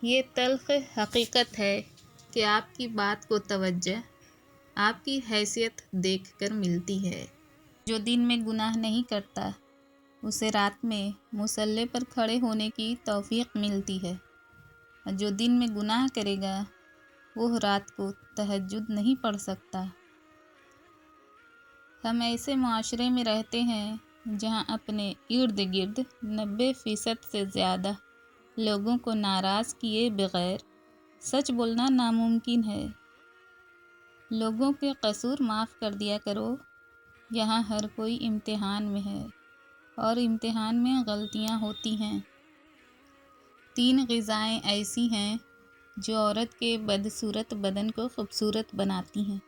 یہ تلخ حقیقت ہے کہ آپ کی بات کو توجہ آپ کی حیثیت دیکھ کر ملتی ہے۔ جو دن میں گناہ نہیں کرتا اسے رات میں مصلی پر کھڑے ہونے کی توفیق ملتی ہے، اور جو دن میں گناہ کرے گا وہ رات کو تہجد نہیں پڑھ سکتا۔ ہم ایسے معاشرے میں رہتے ہیں جہاں اپنے ارد گرد 90% سے زیادہ لوگوں کو ناراض کیے بغیر سچ بولنا ناممکن ہے۔ لوگوں کے قصور معاف کر دیا کرو، یہاں ہر کوئی امتحان میں ہے اور امتحان میں غلطیاں ہوتی ہیں۔ 3 غذائیں ایسی ہیں جو عورت کے بدصورت بدن کو خوبصورت بناتی ہیں: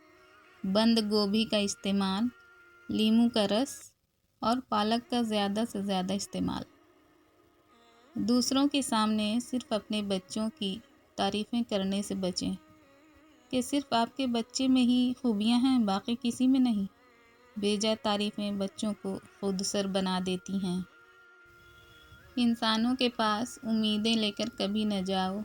بند گوبھی کا استعمال، لیموں کا رس اور پالک کا زیادہ سے زیادہ استعمال۔ دوسروں کے سامنے صرف اپنے بچوں کی تعریفیں کرنے سے بچیں کہ صرف آپ کے بچے میں ہی خوبیاں ہیں، باقی کسی میں نہیں۔ بے جا تعریفیں بچوں کو خود سر بنا دیتی ہیں۔ انسانوں کے پاس امیدیں لے کر کبھی نہ جاؤ،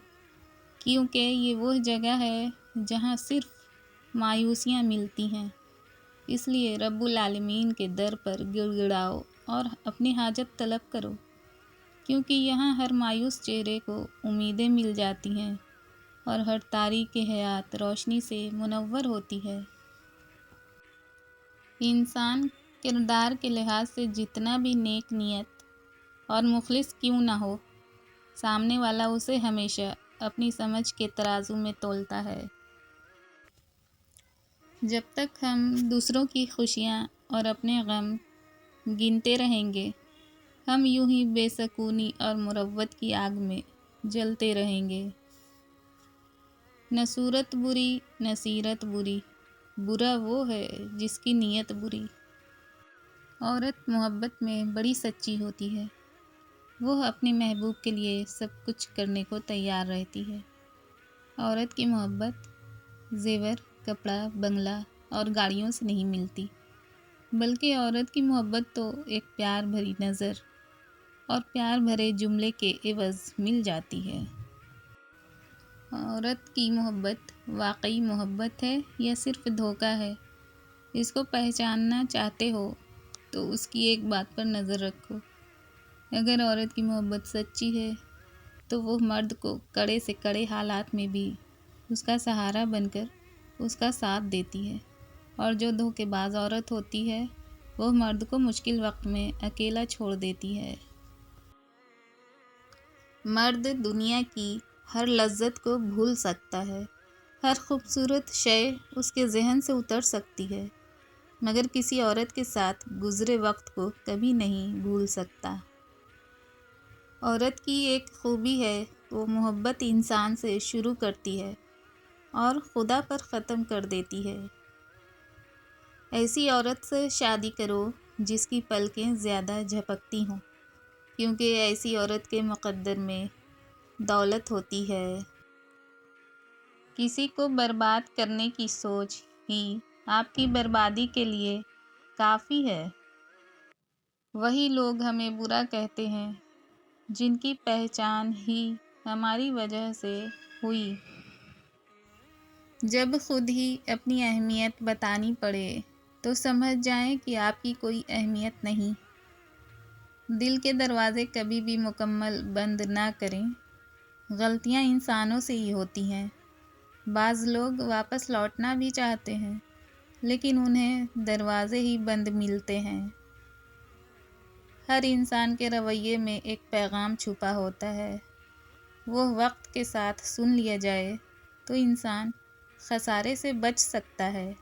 کیونکہ یہ وہ جگہ ہے جہاں صرف مایوسیاں ملتی ہیں۔ اس لیے رب العالمین کے در پر گڑ گڑاؤ اور اپنی حاجت طلب کرو، کیونکہ یہاں ہر مایوس چہرے کو امیدیں مل جاتی ہیں اور ہر تاریک حیات روشنی سے منور ہوتی ہے۔ انسان کردار کے لحاظ سے جتنا بھی نیک نیت اور مخلص کیوں نہ ہو، سامنے والا اسے ہمیشہ اپنی سمجھ کے ترازو میں تولتا ہے۔ جب تک ہم دوسروں کی خوشیاں اور اپنے غم گنتے رہیں گے، ہم یوں ہی بے سکونی اور مروت کی آگ میں جلتے رہیں گے۔ نہ صورت بری نہ سیرت بری، برا وہ ہے جس کی نیت بری۔ عورت محبت میں بڑی سچی ہوتی ہے، وہ اپنے محبوب کے لیے سب کچھ کرنے کو تیار رہتی ہے۔ عورت کی محبت زیور، کپڑا، بنگلہ اور گاڑیوں سے نہیں ملتی، بلکہ عورت کی محبت تو ایک پیار بھری نظر اور پیار بھرے جملے کے عوض مل جاتی ہے۔ عورت کی محبت واقعی محبت ہے یا صرف دھوکہ ہے؟ اس کو پہچاننا چاہتے ہو تو اس کی ایک بات پر نظر رکھو۔ اگر عورت کی محبت سچی ہے تو وہ مرد کو کڑے سے کڑے حالات میں بھی اس کا سہارا بن کر اس کا ساتھ دیتی ہے، اور جو دھوکے باز عورت ہوتی ہے وہ مرد کو مشکل وقت میں اکیلا چھوڑ دیتی ہے۔ مرد دنیا کی ہر لذت کو بھول سکتا ہے، ہر خوبصورت شے اس کے ذہن سے اتر سکتی ہے، مگر کسی عورت کے ساتھ گزرے وقت کو کبھی نہیں بھول سکتا۔ عورت کی ایک خوبی ہے، وہ محبت انسان سے شروع کرتی ہے اور خدا پر ختم کر دیتی ہے۔ ایسی عورت سے شادی کرو جس کی پلکیں زیادہ جھپکتی ہوں، کیونکہ ایسی عورت کے مقدر میں دولت ہوتی ہے۔ کسی کو برباد کرنے کی سوچ ہی آپ کی بربادی کے لیے کافی ہے۔ وہی لوگ ہمیں برا کہتے ہیں جن کی پہچان ہی ہماری وجہ سے ہوئی۔ جب خود ہی اپنی اہمیت بتانی پڑے تو سمجھ جائیں کہ آپ کی کوئی اہمیت نہیں۔ دل کے دروازے کبھی بھی مکمل بند نہ کریں، غلطیاں انسانوں سے ہی ہوتی ہیں۔ بعض لوگ واپس لوٹنا بھی چاہتے ہیں لیکن انہیں دروازے ہی بند ملتے ہیں۔ ہر انسان کے رویے میں ایک پیغام چھپا ہوتا ہے، وہ وقت کے ساتھ سن لیا جائے تو انسان خسارے سے بچ سکتا ہے۔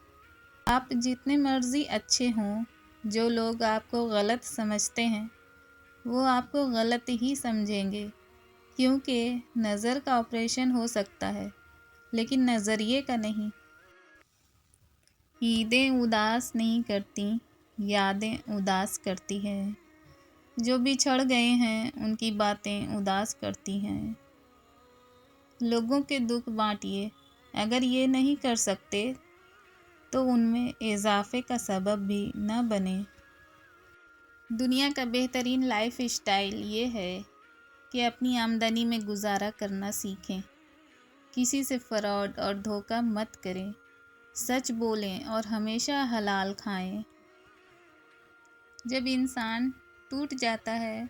آپ جتنے مرضی اچھے ہوں، جو لوگ آپ کو غلط سمجھتے ہیں وہ آپ کو غلط ہی سمجھیں گے، کیونکہ نظر کا آپریشن ہو سکتا ہے لیکن نظریے کا نہیں۔ عیدیں اداس نہیں کرتی، یادیں اداس کرتی ہیں۔ جو بچھڑ گئے ہیں ان کی باتیں اداس کرتی ہیں۔ لوگوں کے دکھ بانٹیے، اگر یہ نہیں کر سکتے تو ان میں اضافے کا سبب بھی نہ بنیں۔ دنیا کا بہترین لائف اسٹائل یہ ہے کہ اپنی آمدنی میں گزارا کرنا سیکھیں، کسی سے فراڈ اور دھوکہ مت کریں، سچ بولیں اور ہمیشہ حلال کھائیں۔ جب انسان ٹوٹ جاتا ہے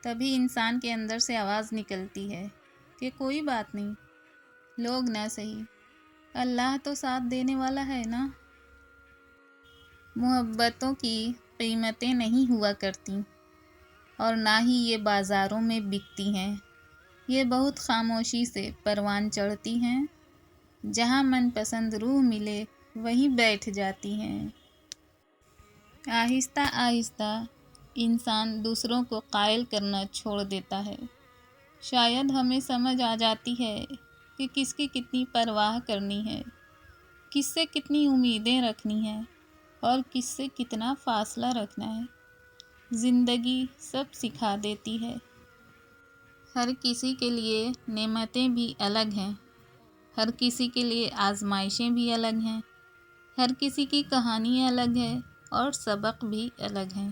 تبھی انسان کے اندر سے آواز نکلتی ہے کہ کوئی بات نہیں، لوگ نہ صحیح، اللہ تو ساتھ دینے والا ہے نا۔ محبتوں کی قیمتیں نہیں ہوا کرتی اور نہ ہی یہ بازاروں میں بکتی ہیں، یہ بہت خاموشی سے پروان چڑھتی ہیں، جہاں من پسند روح ملے وہیں بیٹھ جاتی ہیں۔ آہستہ آہستہ انسان دوسروں کو قائل کرنا چھوڑ دیتا ہے۔ شاید ہمیں سمجھ آ جاتی ہے کہ کس کی کتنی پرواہ کرنی ہے، کس سے کتنی امیدیں رکھنی ہیں اور کس سے کتنا فاصلہ رکھنا ہے۔ زندگی سب سکھا دیتی ہے۔ ہر کسی کے لیے نعمتیں بھی الگ ہیں، ہر کسی کے لیے آزمائشیں بھی الگ ہیں، ہر کسی کی کہانی الگ ہے اور سبق بھی الگ ہیں۔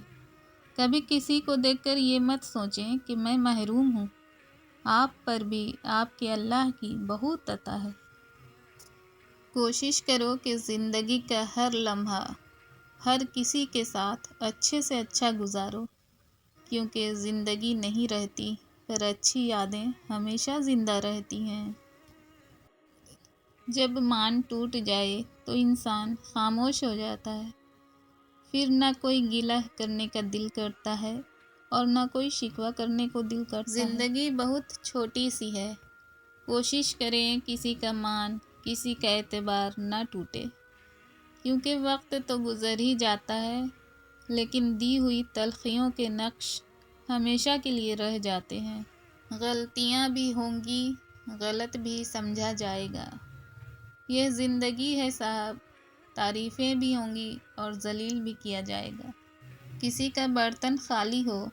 کبھی کسی کو دیکھ کر یہ مت سوچیں کہ میں محروم ہوں، آپ پر بھی آپ کے اللہ کی بہت عطا ہے۔ کوشش کرو کہ زندگی کا ہر لمحہ ہر کسی کے ساتھ اچھے سے اچھا گزارو، کیونکہ زندگی نہیں رہتی پر اچھی یادیں ہمیشہ زندہ رہتی ہیں۔ جب مان ٹوٹ جائے تو انسان خاموش ہو جاتا ہے، پھر نہ کوئی گلہ کرنے کا دل کرتا ہے اور نہ کوئی شکوہ کرنے کو دل کرتا ہے۔ زندگی بہت چھوٹی سی ہے، کوشش کریں کسی کا مان، کسی کا اعتبار نہ ٹوٹے، کیونکہ وقت تو گزر ہی جاتا ہے لیکن دی ہوئی تلخیوں کے نقش ہمیشہ کے لیے رہ جاتے ہیں۔ غلطیاں بھی ہوں گی، غلط بھی سمجھا جائے گا، یہ زندگی ہے صاحب، تعریفیں بھی ہوں گی اور ذلیل بھی کیا جائے گا۔ کسی کا برتن خالی ہو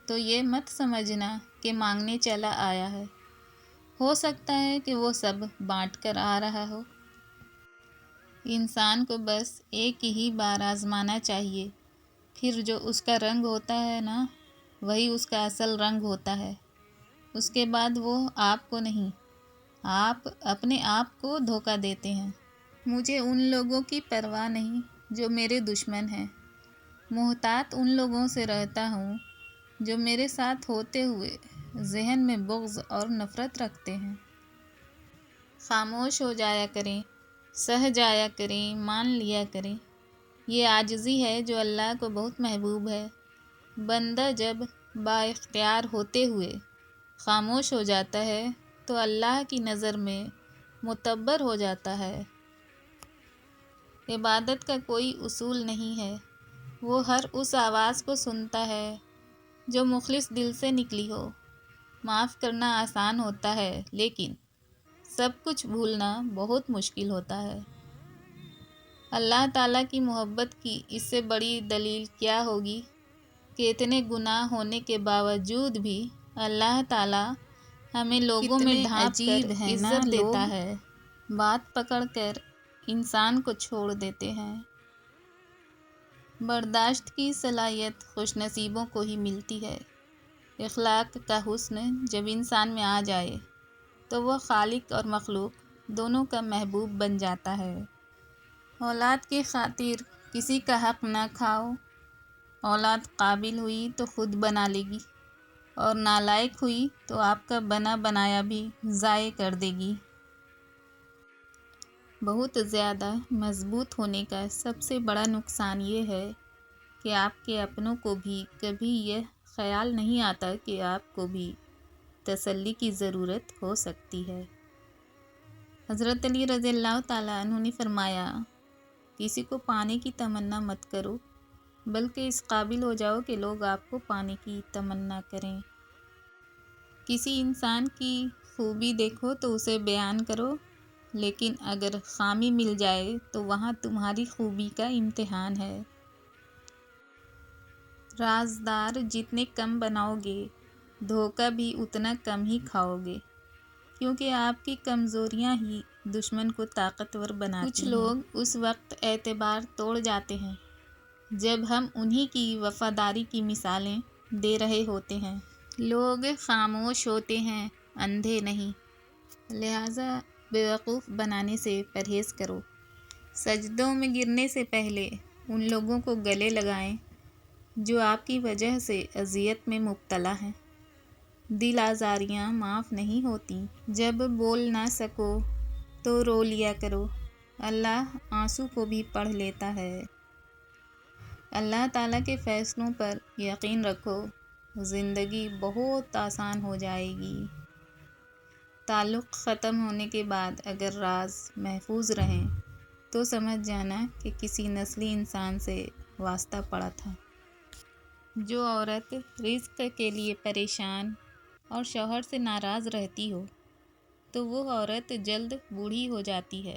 تو یہ مت سمجھنا کہ مانگنے چلا آیا ہے، ہو سکتا ہے کہ وہ سب بانٹ کر آ رہا ہو۔ انسان کو بس ایک ہی بار آزمانا چاہیے، پھر جو اس کا رنگ ہوتا ہے نا، وہی اس کا اصل رنگ ہوتا ہے۔ اس کے بعد وہ آپ کو نہیں، آپ اپنے آپ کو دھوکہ دیتے ہیں۔ مجھے ان لوگوں کی پرواہ نہیں جو میرے دشمن ہیں، محتاط ان لوگوں سے رہتا ہوں جو میرے ساتھ ہوتے ہوئے ذہن میں بغض اور نفرت رکھتے ہیں۔ خاموش ہو جایا کریں، سہ جایا کریں، مان لیا کریں، یہ عاجزی ہے جو اللہ کو بہت محبوب ہے۔ بندہ جب با اختیار ہوتے ہوئے خاموش ہو جاتا ہے تو اللہ کی نظر میں معتبر ہو جاتا ہے۔ عبادت کا کوئی اصول نہیں ہے، وہ ہر اس آواز کو سنتا ہے جو مخلص دل سے نکلی ہو۔ معاف کرنا آسان ہوتا ہے لیکن سب کچھ بھولنا بہت مشکل ہوتا ہے۔ اللہ تعالیٰ کی محبت کی اس سے بڑی دلیل کیا ہوگی کہ اتنے گناہ ہونے کے باوجود بھی اللہ تعالیٰ ہمیں لوگوں میں ڈھانپ کر عزت دیتا ہے، بات پکڑ کر انسان کو چھوڑ دیتے ہیں۔ برداشت کی صلاحیت خوش نصیبوں کو ہی ملتی ہے۔ اخلاق کا حسن جب انسان میں آ جائے تو وہ خالق اور مخلوق دونوں کا محبوب بن جاتا ہے۔ اولاد کی خاطر کسی کا حق نہ کھاؤ، اولاد قابل ہوئی تو خود بنا لے گی اور نالائق ہوئی تو آپ کا بنا بنایا بھی ضائع کر دے گی۔ بہت زیادہ مضبوط ہونے کا سب سے بڑا نقصان یہ ہے کہ آپ کے اپنوں کو بھی کبھی یہ خیال نہیں آتا کہ آپ کو بھی تسلی کی ضرورت ہو سکتی ہے۔ حضرت علی رضی اللہ تعالیٰ عنہ نے فرمایا، کسی کو پانے کی تمنا مت کرو بلکہ اس قابل ہو جاؤ کہ لوگ آپ کو پانے کی تمنا کریں۔ کسی انسان کی خوبی دیکھو تو اسے بیان کرو، لیکن اگر خامی مل جائے تو وہاں تمہاری خوبی کا امتحان ہے۔ رازدار جتنے کم بناؤ گے دھوکہ بھی اتنا کم ہی کھاؤ گے، کیونکہ آپ کی کمزوریاں ہی دشمن کو طاقتور بناتی ہیں۔ کچھ لوگ اس وقت اعتبار توڑ جاتے ہیں جب ہم انہی کی وفاداری کی مثالیں دے رہے ہوتے ہیں، لوگ خاموش ہوتے ہیں، اندھے نہیں، لہٰذا بیوقوف بنانے سے پرہیز کرو۔ سجدوں میں گرنے سے پہلے ان لوگوں کو گلے لگائیں جو آپ کی وجہ سے اذیت میں مبتلا ہیں۔ دل آزاریاں معاف نہیں ہوتیں۔ جب بول نہ سکو تو رو لیا کرو، اللہ آنسو کو بھی پڑھ لیتا ہے۔ اللہ تعالیٰ کے فیصلوں پر یقین رکھو، زندگی بہت آسان ہو جائے گی۔ تعلق ختم ہونے کے بعد اگر راز محفوظ رہیں تو سمجھ جانا کہ کسی نسلی انسان سے واسطہ پڑا تھا۔ جو عورت رزق کے لیے پریشان اور شوہر سے ناراض رہتی ہو تو وہ عورت جلد بوڑھی ہو جاتی ہے۔